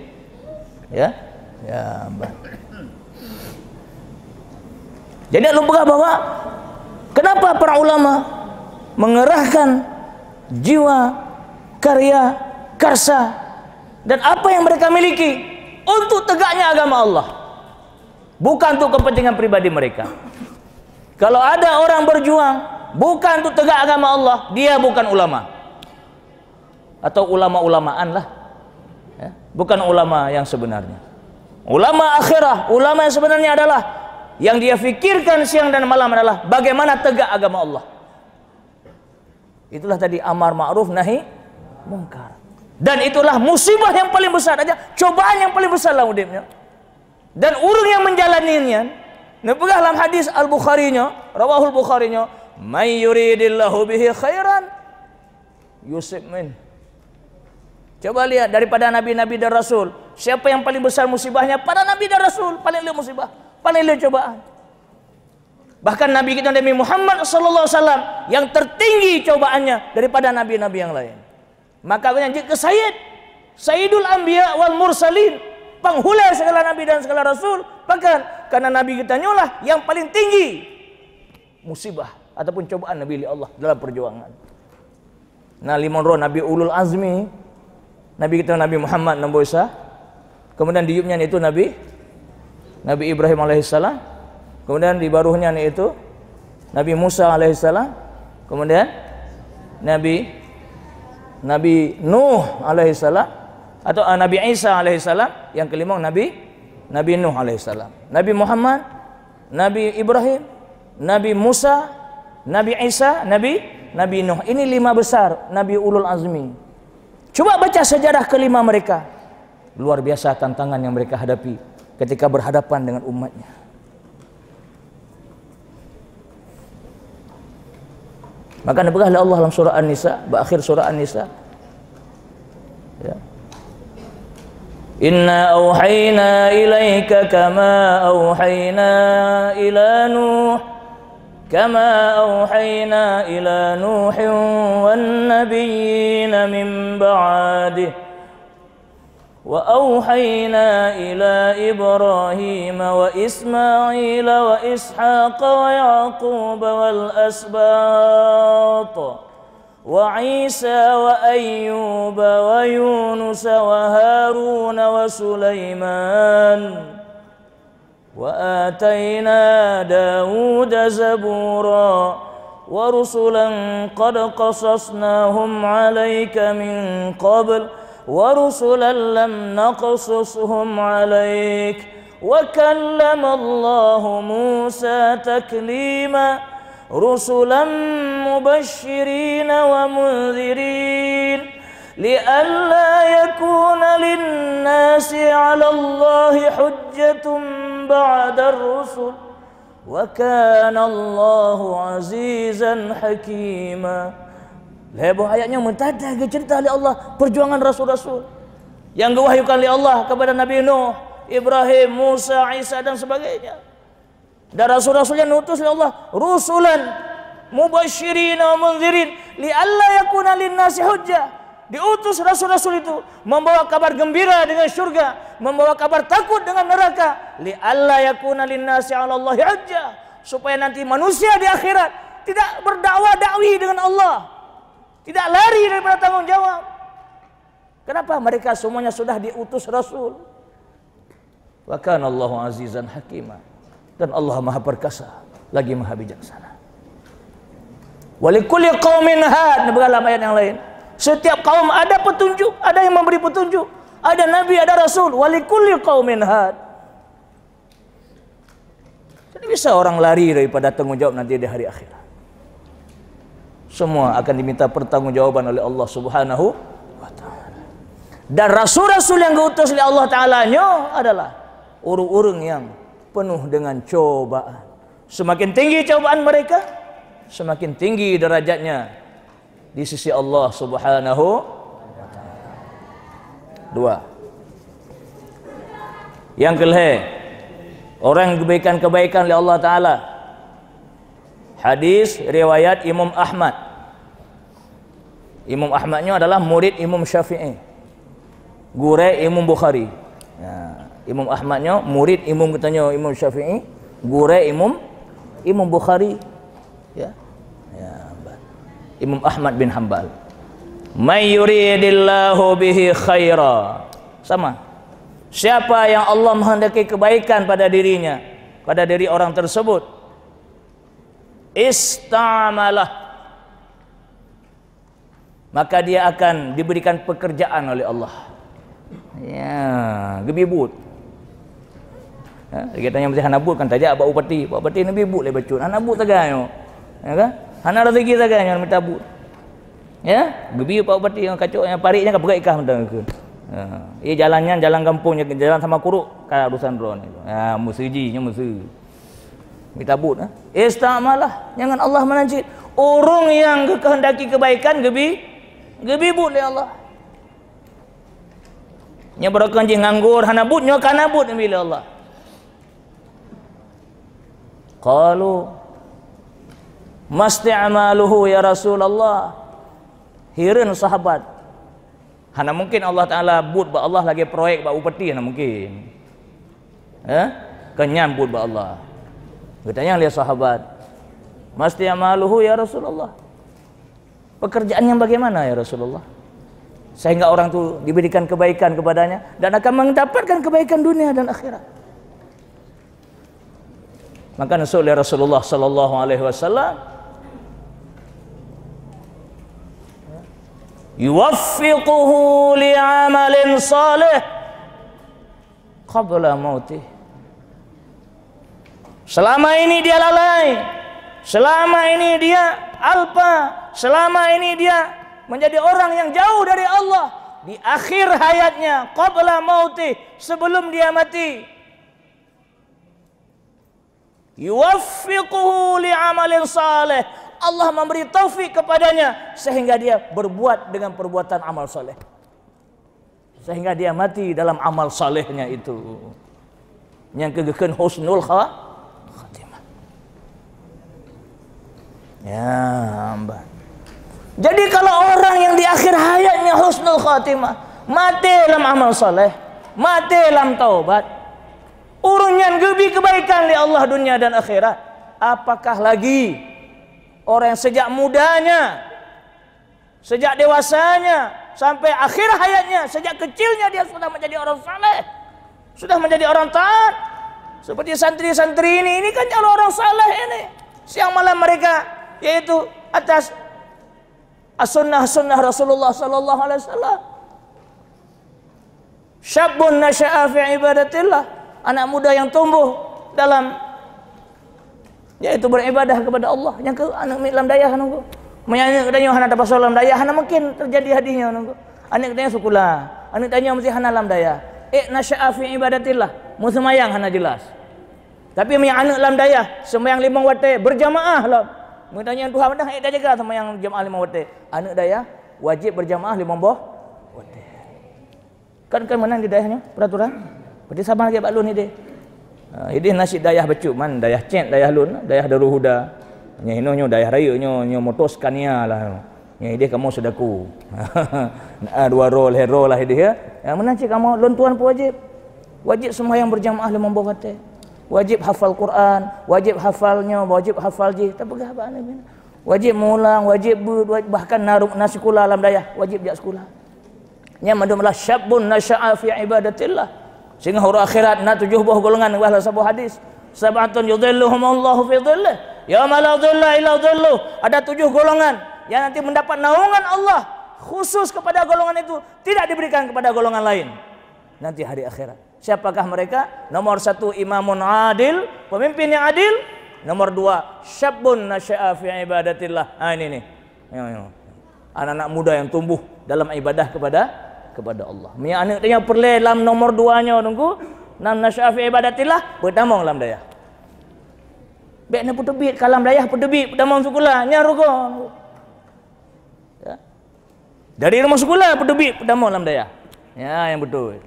Speaker 1: Ya. Ya, Mbak. Jadi lu pegah bahwa kenapa para ulama mengerahkan jiwa, karya, karsa dan apa yang mereka miliki untuk tegaknya agama Allah, bukan untuk kepentingan pribadi mereka. Kalau ada orang berjuang bukan untuk tegak agama Allah, dia bukan ulama atau ulama-ulamaan lah ya. Bukan ulama yang sebenarnya. Ulama akhirah, ulama yang sebenarnya adalah yang dia fikirkan siang dan malam adalah bagaimana tegak agama Allah. Itulah tadi amar ma'ruf nahi mungkar. Dan itulah musibah yang paling besar aja, cobaan yang paling besar lah udipnya. Dan orang yang menjalaninya, nepegah dalam hadis Al-Bukharinya, rawahul Bukharinya, may yuridillahu bihi khairan yusib min. Coba lihat daripada nabi-nabi dan rasul, siapa yang paling besar musibahnya? Para nabi dan rasul, paling le musibah, paling le cobaan. Bahkan nabi kita Nabi Muhammad sallallahu alaihi wasallam yang tertinggi cobaannya daripada nabi-nabi yang lain. Maka menjadi ke Sayyidul Anbiya wal Mursalin, penghula segala nabi dan segala rasul. Bahkan karena nabi kita nyulah yang paling tinggi musibah ataupun cobaan nabi Allah dalam perjuangan. Nah, limon roh nabi ulul azmi, nabi kita Nabi Muhammad Nabi Isa. Kemudian di yubnya itu Nabi Ibrahim alaihissalam. Kemudian di baruhnya itu Nabi Musa alaihissalam. Kemudian Nabi Nuh alaihissalam, atau Nabi Isa alaihissalam. Yang kelima Nabi Nuh alaihissalam. Nabi Muhammad, Nabi Ibrahim, Nabi Musa, Nabi Isa, Nabi Nuh. Ini 5 besar Nabi ulul azmi. Coba baca sejarah kelima mereka. Luar biasa tantangan yang mereka hadapi ketika berhadapan dengan umatnya. Maka diberikan oleh Allah dalam surah An-Nisa, akhir surah An-Nisa. Ya. Inna auhayna ilaika kama auhayna ila Nuh kama auhayna ila Nuhin wan nabiyyina min ba'dih وأوحينا إلى إبراهيم وإسماعيل وإسحاق ويعقوب والأسباط وعيسى وأيوب ويونس وهارون وسليمان وآتينا داود زبورا ورسلا قد قصصناهم عليك من قبل ورسلا لم نقصصهم عليك وكلم الله موسى تكليما رسلا مبشرين ومنذرين لئلا يكون للناس على الله حجة بعد الرسل وكان الله عزيزا حكيما. Lebar ayatnya mentada cerita oleh Allah perjuangan rasul-rasul yang diwahyukan oleh Allah kepada Nabi Nuh, Ibrahim, Musa, Isa dan sebagainya. Dan rasul-rasul yang diutus oleh Allah, rusulan mubasysyirin wa mundzirin li'alla yakuna lin-nasi hujjah. Diutus rasul-rasul itu membawa kabar gembira dengan syurga, membawa kabar takut dengan neraka. Li'alla yakuna lin-nasi 'ala Allahi hujjah, supaya nanti manusia di akhirat tidak berdakwah dakwi dengan Allah. Tidak lari daripada tanggung jawab. Kenapa? Mereka semuanya sudah diutus Rasul. Wa kana Allahu azizan hakima. Dan Allah Maha Perkasa lagi Maha Bijaksana. Wa likulli qaumin had, dalam ayat yang lain. Setiap kaum ada petunjuk, ada yang memberi petunjuk. Ada nabi, ada rasul. Wa likulli qaumin had. Jadi bisa orang lari daripada tanggung jawab nanti di hari akhirat. Semua akan diminta pertanggungjawaban oleh Allah Subhanahu wa taala. Dan rasul-rasul yang diutus oleh Allah Ta'ala-nya adalah orang-orang yang penuh dengan cobaan. Semakin tinggi cobaan mereka, semakin tinggi derajatnya di sisi Allah Subhanahu wa taala. 2. Yang kelima, orang yang kebaikan-kebaikan oleh Allah Ta'ala. Hadis riwayat Imam Ahmad. Imam Ahmadnya adalah murid Imam Syafi'i, guru Imam Bukhari. Ya, Imam Ahmadnya murid Imam katanya Imam Syafi'i, guru Imam Bukhari. Ya. Imam Ahmad bin Hanbal. May yuridillahu bihi khaira. Sama. Siapa yang Allah menghendaki kebaikan pada dirinya, pada diri orang tersebut, istamalah, maka dia akan diberikan pekerjaan oleh Allah. Ya, gebibut. Kita tanya mesti hanabut kan tajak bau upati ni bibut le bacun. Hanabut taganyo. Ya kan? Hana rezeki taganyo minta but. Ya, gebi pak upati yang kacok yang pariknya ka begaikah mentang ke. Ia jalannya jalan kampungnya jalan sama kuruk ka urusan drone itu. Ya, musijinya musi. Minta but, istamalah, jangan Allah menanjit. Orang yang kehendaki kebaikan gebibut oleh Allah. Nya berakan je nganggur hanabut nya kanabut oleh Allah. Qalu masti'maluhu ya Rasulullah. Hireun sahabat Hana mungkin Allah Taala but ba Allah lagi proyek ba upeti hana mungkin. Kenyam but ba Allah. Katanya lihat sahabat, "Masti amaluhu ya Rasulullah." Pekerjaan yang bagaimana ya Rasulullah? Sehingga orang itu diberikan kebaikan kepadanya dan akan mendapatkan kebaikan dunia dan akhirat. Maka Rasulullah sallallahu alaihi wasallam yuwaffiquhu li'amalin salih qabla mautih. Selama ini dia lalai, selama ini dia alpa, selama ini dia menjadi orang yang jauh dari Allah, di akhir hayatnya qabla mautih, sebelum dia mati, yuwaffiquhu li'amalin salih, Allah memberi taufik kepadanya sehingga dia berbuat dengan perbuatan amal saleh, sehingga dia mati dalam amal salehnya itu yang kegekeun husnul khatimah. Ya, Mbak. Jadi kalau orang yang di akhir hayatnya husnul khatimah, mati dalam amal saleh, mati dalam taubat, urunyan gebi kebaikan li Allah dunia dan akhirat, apakah lagi orang yang sejak mudanya, sejak dewasanya sampai akhir hayatnya, sejak kecilnya dia sudah menjadi orang saleh, sudah menjadi orang taat. Seperti santri-santri ini kan kalau orang saleh ini, siang malam mereka yaitu atas as-sunnah Rasulullah sallallahu alaihi wasallam. Syabun nasya'a fi ibadatillah, anak muda yang tumbuh dalam yaitu beribadah kepada Allah. Yang ke anak dalam dayah nunggu menyanyi katanya hana dapat dalam dayah, hana mungkin terjadi hadinya nunggu. Anak katanya sekolah, anak tanya mesti hana dalam dayah. Nasya'a fi ibadatillah, mu semayang hana jelas. Tapi yang anak dalam dayah sembahyang 5 waktu berjamaah lah. Tanya Tuhan dah dah jaga sembahyang jamaah 5 waktu. Anak dayah wajib berjamaah 5 waktu. Kan mana di dayahnya peraturan? Berarti sama lagi baklun ini. Ini nasi dayah becu man dayah cent dayah lun dayah Darul Huda. Nya inonyo dayah raya nyo motoskannya lah. Nya ide kamu sudaku. Dua rol hero lah dia. Yang mana cik kamu lun tuan pun wajib. Wajib sembahyang berjamaah 5 waktu. Wajib hafal Quran, wajib hafalnya, wajib hafal je. Tak pegah apa ni. Wajib mulang, wajib bahkan naruh nasi sekolah dalam dayah, wajib jak sekolah. Nya madumlah syabun nasya'a fi ibadatillah. Sehingga huru akhirat na 7 buah golongan wahla sebuah hadis. Sab'atun yudhilluhumullahu fi dhillih yauma la dhilla illa dhilluh. Ada 7 golongan yang nanti mendapat naungan Allah khusus kepada golongan itu, tidak diberikan kepada golongan lain nanti hari akhirat. Siapakah mereka? Nomor 1 imamun adil, pemimpin yang adil. Nomor 2 syabun nasya'a fi ibadatillah. Ini nih. Anak-anak muda yang tumbuh dalam ibadah kepada Allah. Mia anak tanya perle dalam nomor 2-nya nunggu nam nasya'a fi ibadatillah bertamong dalam dayah. Baik na putebit kalam dayah putebit bertamong sekolah nya rugo. Ya. Dari rumah sekolah putebit bertamong dalam dayah. Ya, yang betul.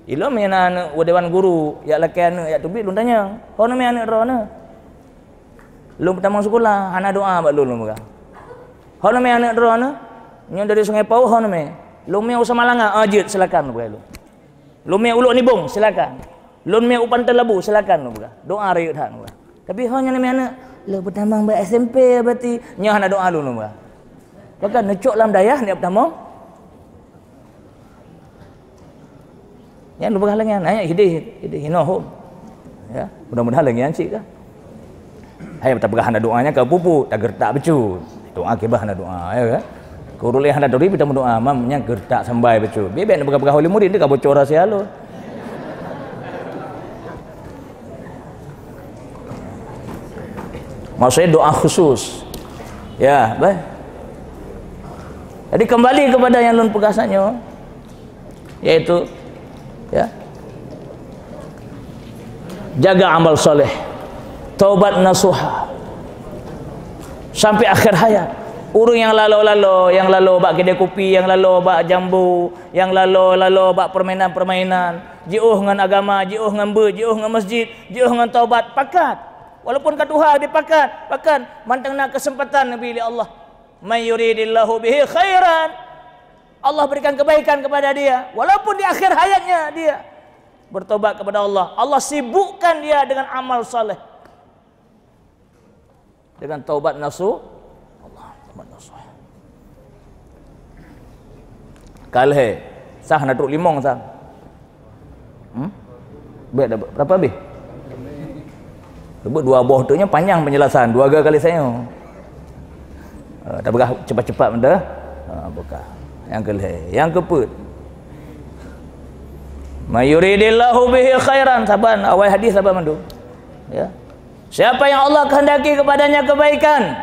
Speaker 1: Ilo me anak dewan guru ya lakian ya tubik lu tanya hono me anak rona lu pertama sekolah hana doa bak lu muka hono me anak rona nyo dari Sungai Pau hono me lu me usah malanga ajit silakan lu me uluk nibung silakan lu me upan telabu silakan muka doa rayut han muka tapi hono me anak lu pertama ba SMP berarti nyo hana doa lu muka bahkan necok lam dayah ni pertama. Yang lu berhalangan ayat hidih hinohum. Ya, mudah-mudahan lagi ancik kah. Hai tak berhana doanya ke pupu tak gertak becu. Doa ke bahana doa ya kan. Kurulih hana dori kita doa mamnya gertak sambai becu. Bebek nak berkah oleh murid dia ka bocor rahsia lu. Maksudnya doa khusus. Ya, baik. Jadi kembali kepada yang lun pegasannya yaitu ya, jaga amal soleh, taubat nasuha sampai akhir hayat. Urung yang yang lalu bak kedai kopi, yang lalu bak jambu, yang lalu bak permainan-permainan, jauh dengan agama, jauh dengan jauh dengan masjid, jauh dengan taubat, pakat. Walaupun katuha dipakat, bahkan mantang nak kesempatan Nabi Allah. May yuridillahu bihi khairan Allah berikan kebaikan kepada dia, walaupun di akhir hayatnya dia bertobat kepada Allah, Allah sibukkan dia dengan amal saleh, dengan taubat nasuh. Allah, taubat nasuh. Kalhe sah nak truk limong sah. Berapa habis? Sebut dua boh tu nya panjang penjelasan, 2 kali saya. Tak berah cepat-cepat benda. Bukan. Yang kelih, yang keput. Mayuridillahu bihi khairan, saban awal hadis saban mandu. Ya. Siapa yang Allah kehendaki kepadanya kebaikan.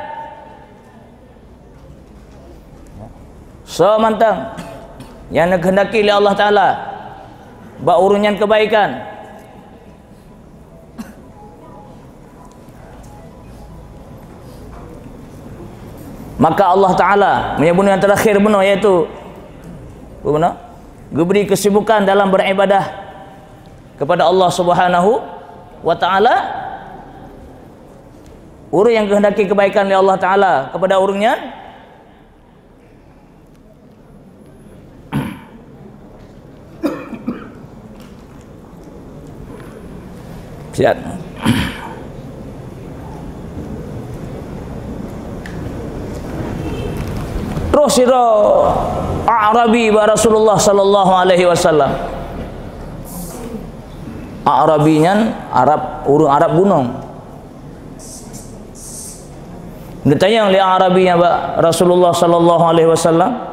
Speaker 1: So mantang. Yang dikehendaki oleh Allah Taala bak urunyan kebaikan. Maka Allah Ta'ala menyebut yang terakhir benar, iaitu benar, diberi kesibukan dalam beribadah kepada Allah Subhanahu wa Ta'ala. Orang yang kehendaki kebaikan oleh Allah Ta'ala kepada orangnya, siap. Terus sira A'rabi ba Rasulullah sallallahu alaihi wasallam. A'rabinya Arab, urang Arab gunung. Ditanya oleh A'rabinya ba Rasulullah sallallahu alaihi wasallam,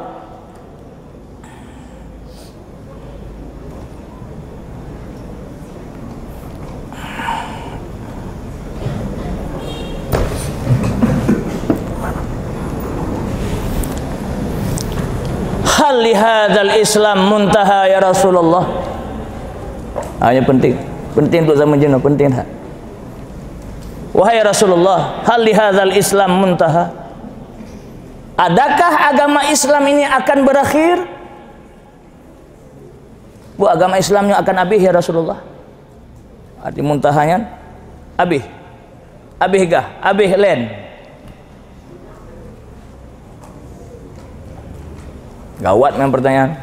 Speaker 1: hal li hadzal Islam muntaha ya Rasulullah. Hanya penting untuk zaman jenuh, penting tak? Wahai Rasulullah, hal li hadzal Islam muntaha. Adakah agama Islam ini akan berakhir? Bu, agama Islamnya akan habis ya Rasulullah. Arti muntahanya habis. Habis gah? Habis lain. Gawat memang pertanyaan.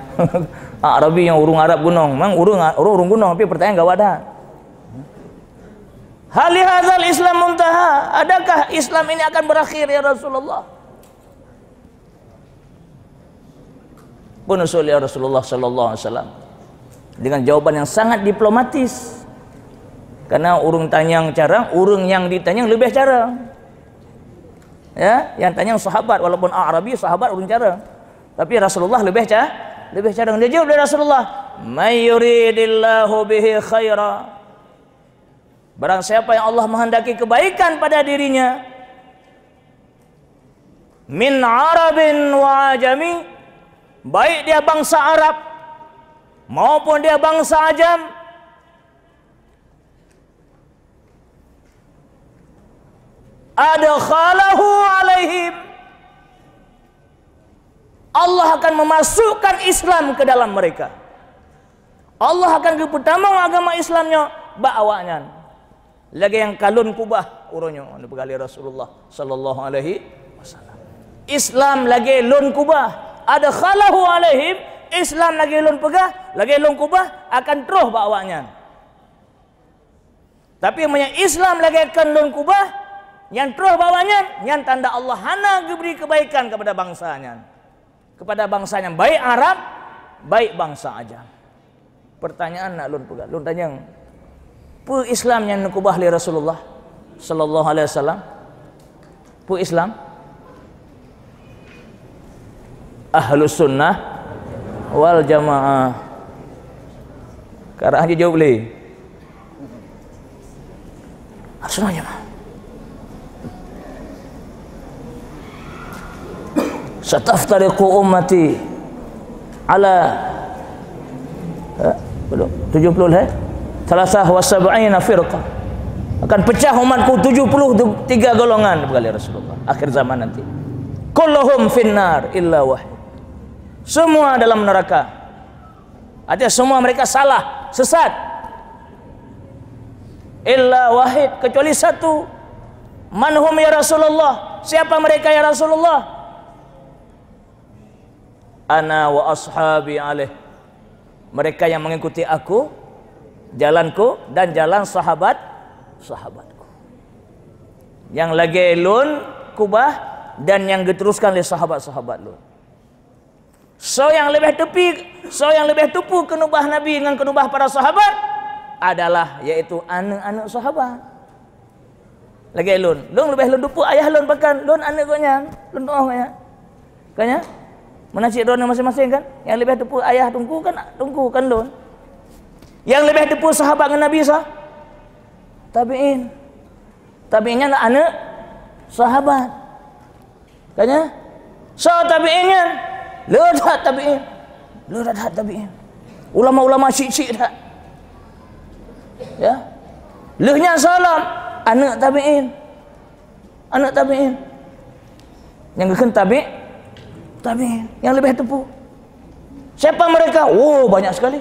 Speaker 1: Arabi yang urung Arab gunung, memang urung gunung, tapi pertanyaan gawat dah. Hal hadzal Islam muntaha, adakah Islam ini akan berakhir ya Rasulullah? Pun usul ya Rasulullah sallallahu alaihi wasallam dengan jawaban yang sangat diplomatis. Karena urung tanyang carang, urung yang ditanyang lebih carang. Ya, yang tanyang sahabat, walaupun Arabi sahabat urung carang. Tapi Rasulullah lebih carang. Dia jawab dari Rasulullah, may yuridillahu bihi khaira. Barang siapa yang Allah menghendaki kebaikan pada dirinya, min Arabin wa ajami, baik dia bangsa Arab maupun dia bangsa Ajam, adkhalahu alaihim, Allah akan memasukkan Islam ke dalam mereka. Allah akan kepertama agama Islamnya ba'awanya. Lagi yang kalun kubah uronyo anu pegali Rasulullah sallallahu alaihi wasallam. Islam lagi lun kubah, ada khalahu alaihim, Islam lagi lun pegah, lagi lun kubah akan terus ba'awanya. Tapi yang Islam lagi akan lun kubah, yang terus bawanya, yang tanda Allah hana beri kebaikan kepada bangsanya. Kepada bangsanya baik Arab, baik bangsa Ajam. Pertanyaan nak lun pegang, lun tanya, pu Islam yang nak kubah li Rasulullah sallallahu alaihi wasallam? Pu Islam Ahlus Sunnah wal Jamaah. Karang je jawab boleh. Ahlus Sunnah Jamaah. Sataftariqu ummati ala 70 salasah wa sab'ina firqah, akan pecah umatku 73 golongan kali Rasulullah akhir zaman nanti. Kulluhum finnar illa wahid, semua dalam neraka. Artinya semua mereka salah, sesat. Illa wahid, kecuali satu. Manhum ya Rasulullah, siapa mereka ya Rasulullah? ana wa ashabi alaih. Mereka yang mengikuti aku, jalanku dan jalan sahabatku. Yang lagi lun kubah dan yang diteruskan oleh sahabat-sahabat lun. So yang lebih tepu kenubah Nabi dengan kenubah para sahabat adalah yaitu anak-anak sahabat. Lagi lun lebih lun tepu ayah lun bahkan lun anak gonya, lun doang ya. Kanya menasib dona masing-masing kan. Yang lebih tepu ayah tunggu kan lun. Yang lebih tepu sahabat dengan Nabi sah tabi'in. Tabi'innya lah anak sahabat. Kanya so tabi'innya ledat tabi'in. Ulama-ulama syik-syik dah. Ya. Lehnya salam anak tabi'in. Yang kena tabi'in yang lebih tepu. Siapa mereka? Oh, banyak sekali.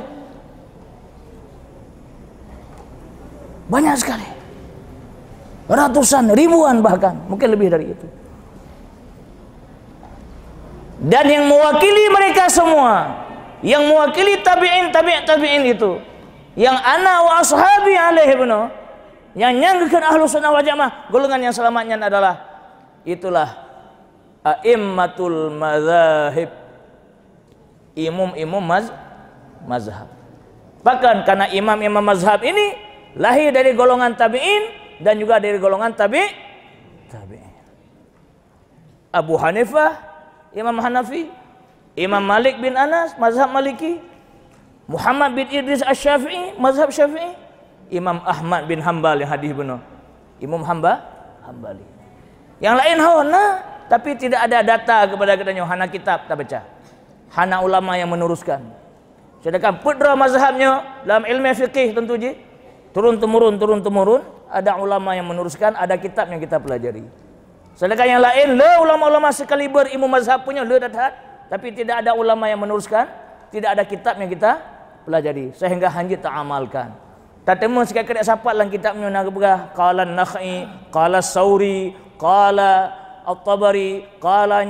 Speaker 1: Ratusan, ribuan bahkan, mungkin lebih dari itu. Dan yang mewakili mereka semua, yang mewakili tabi'in itu, yang ana wa ashabi alaihi benar, yang nyanggekeun Ahlus Sunnah wal Jamaah, golongan yang selamatnya adalah itulah a'immatul madzahib, imam mazhab. Bahkan karena imam-imam mazhab ini lahir dari golongan tabi'in dan juga dari golongan tabi'in. Abu Hanifah, Imam Hanafi, Imam Malik bin Anas, mazhab Maliki, Muhammad bin Idris Asy-Syafi'i, mazhab Syafi'i, Imam Ahmad bin Hanbal yang hadis benar, Imam Hambali. Yang lain hana, tapi tidak ada data kepada katanya, hana kitab tak baca, hana ulama yang meneruskan. Sedangkan pudra mazhabnya dalam ilmu fikih tentu je turun temurun ada ulama yang meneruskan, ada kitab yang kita pelajari. Sedangkan yang lain ulama-ulama sekaliber ilmu mazhab punya datat, tapi tidak ada ulama yang meneruskan, tidak ada kitab yang kita pelajari sehingga hanjit tak amalkan. Tak temu sekali sapat dalam kitabnya nak berah qala an-Nakhai, qala Sauri, qala At-Tabari, qala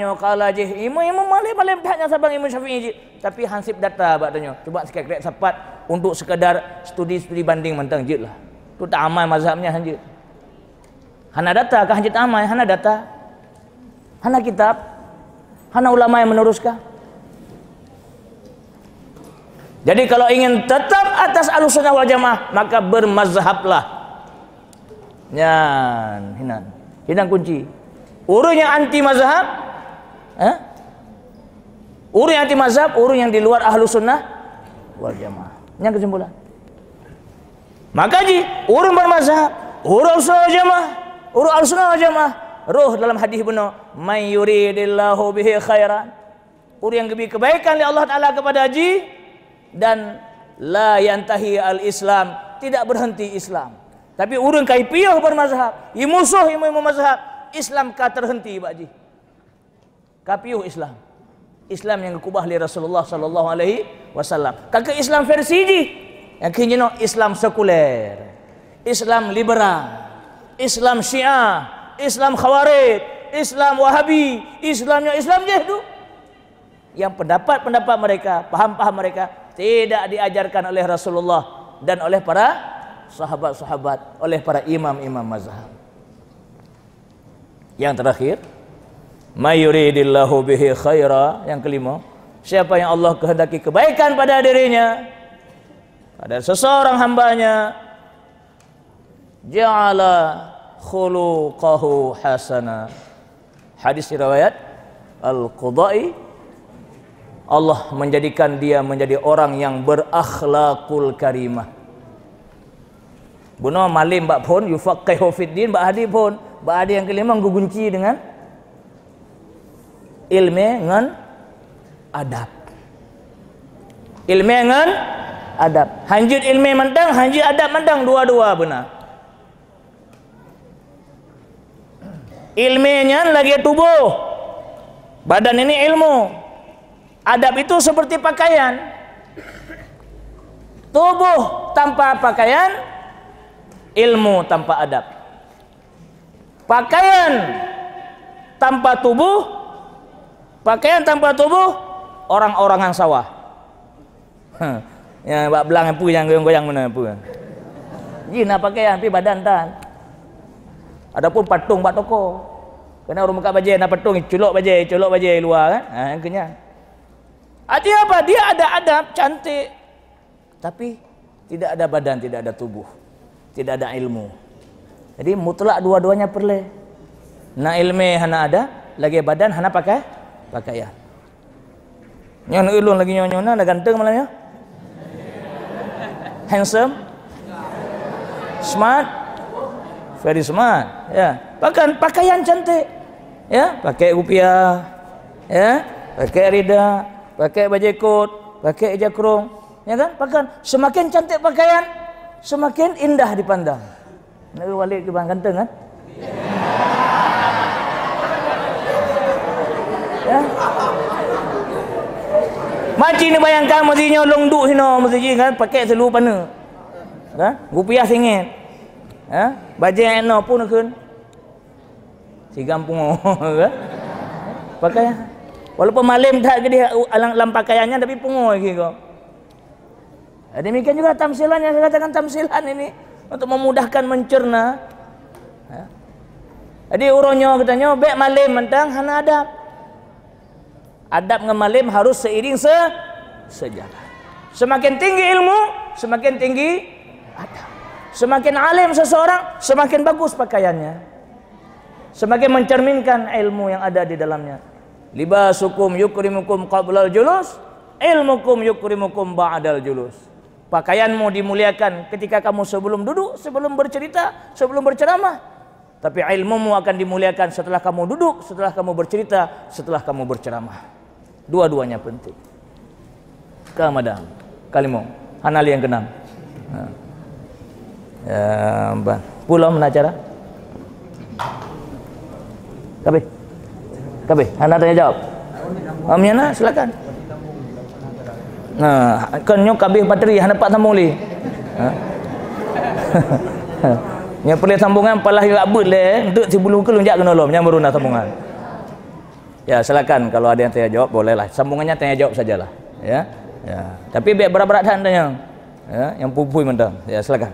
Speaker 1: jih imam malam tahnya sabang Imam Syafi'i je. Tapi hansip data batanya. Cuba sekali sapat untuk sekadar studi banding mentang je lah. Tu tak amal mazhabnya hanjit. Hana data kah hanjit amal, hana data. Hana kitab, hana ulama yang meneruskan. Jadi kalau ingin tetap atas Ahlus Sunnah wal Jamaah, maka bermazhablah. Hinan kunci. Urus yang anti mazhab, urus yang anti mazhab, urus yang di luar Ahlus Sunnah wal Jamaah. Yang kesimpulan. Maka urus bermazhab, urus Ahlus Sunnah wal Jamaah, roh dalam hadis benar, may yuridillahu bihi khairan. Urus yang lebih kebaikan oleh Allah Taala kepada haji dan la yantahi al-Islam, tidak berhenti Islam. Tapi urus kai piyah bermazhab, musuh imam mazhab, Islam ka terhenti bakji. Kapiuh Islam. Islam yang dikubah oleh Rasulullah sallallahu alaihi wasallam. Kakak Islam versi ji. Yang kini Islam sekuler, Islam liberal, Islam Syiah, Islam Khawarij, Islam Wahabi, Islam je tu. Yang pendapat-pendapat mereka, paham-paham mereka tidak diajarkan oleh Rasulullah dan oleh para sahabat-sahabat, oleh para imam-imam mazhab. Yang terakhir, may yuridillahu bihi khaira. Yang kelima, siapa yang Allah kehendaki kebaikan pada dirinya, pada seseorang hambanya, ja'ala khuluqahu hasana. Hadis riwayat Al-Qudai, Allah menjadikan dia menjadi orang yang berakhlakul karimah. Buno malim bak pun yufaqihu fid din, bak hadis pun bak hadis yang kelima gugunci dengan ilmu dengan adab. Ilmu dengan adab. Hanjut ilmu mentang, hanjut adab mentang, dua-dua benar. Ilmunya lagi tubuh, badan ini ilmu. Adab itu seperti pakaian. Tubuh tanpa pakaian, ilmu tanpa adab. Pakaian tanpa tubuh, orang-orangan sawah. Ya bak belang apa yang goyang-goyang mana apa. Ji nak pakai tapi badan tan. Adapun patung bak toko. Kena orang buka baju nak patung culok baju luar kan. Ha kenyang. Artinya apa? Dia ada adab, cantik. Tapi tidak ada badan, tidak ada tubuh. Tidak ada ilmu. Jadi mutlak dua-duanya perlu. Na ilmu hana ada, lagi badan hana pakai pakaian. Nyon ulun lagi nyon-nyona dah ganteng malahnya. Handsome, smart, very smart. Ya, bahkan pakaian cantik. Ya, pakai rupiah, ya, pakai rida, pakai baju kot, pakai jakrong, ya kan? Bahkan semakin cantik pakaian, semakin indah dipandang. Nabi Walid ke bang ganteng kan? Ya. Macam ni bayangkan mesti nyolong duk hino mesti kan pakai seluruh pana. Kan? Rupiah singgit. Ha? Baju eno pun kan. Sigam pungo kan. Pakai walaupun malam tak gede alang pakaiannya tapi pungo lagi kau. Demikian juga tamsilan yang saya katakan tamsilan ini untuk memudahkan mencerna. Ya. Jadi uronyo katanya bek malam mentang hana adab. Adab dengan malim harus seiring sejalan. Semakin tinggi ilmu, semakin tinggi adab. Semakin alim seseorang, semakin bagus pakaiannya. Semakin mencerminkan ilmu yang ada di dalamnya. Libasukum yukrimukum qablal julus, ilmukum yukrimukum ba'dal julus. Pakaianmu dimuliakan ketika kamu sebelum duduk, sebelum bercerita, sebelum berceramah. Tapi ilmumu akan dimuliakan setelah kamu duduk, setelah kamu bercerita, setelah kamu berceramah. Dua-duanya penting. Kamadam, kalimong, hanali yang kenam. Ya, pulau menacara. Kabe, anda tanya jawab. Amnya silakan. Nah, kan nyok kabeh bateri hana pak sambung li. Nya perlu sambungan palah yo abut le, untuk sebelum ke lunjak kena lom, nya meruna sambungan. Ya, silakan kalau ada yang tanya jawab bolehlah. Sambungannya tanya jawab sajalah, ya. Ya. Tapi biar berat-berat tanya. Ya, yang pumpui mentang. Ya, silakan.